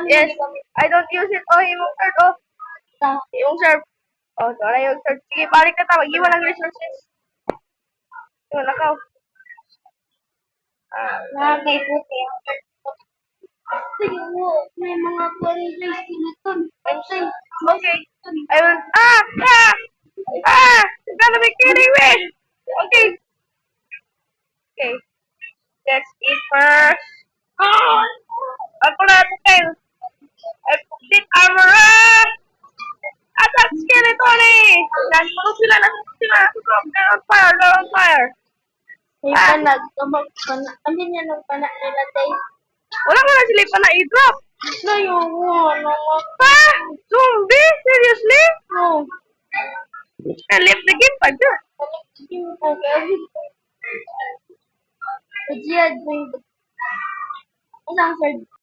Yes, I don't use it. Oh, imong shirt, oh. Imong shirt. Oh, wala yung shirt. Sige, balik na ta. Mag-iwan ng resources. Yung nakaw. Lagay po kayo. Sige mo, may mga qualities skeleton. Okay. I will... Ah! Ah! Ah! You're gonna be kidding me! Okay. Okay. Let's eat first. Oh! Ako na ito, Kyle. I put armor up! Attack skeleton eh! Nandito sila, nandito sila. They're on fire, they're on fire. May panag, kami niya ng panak nila tayo. Wala mo na sila pa na i-drop. Ano nga. Ah! Zombie? Seriously? No. I left the game pa dyan. Kajiyad mo yung... Isang third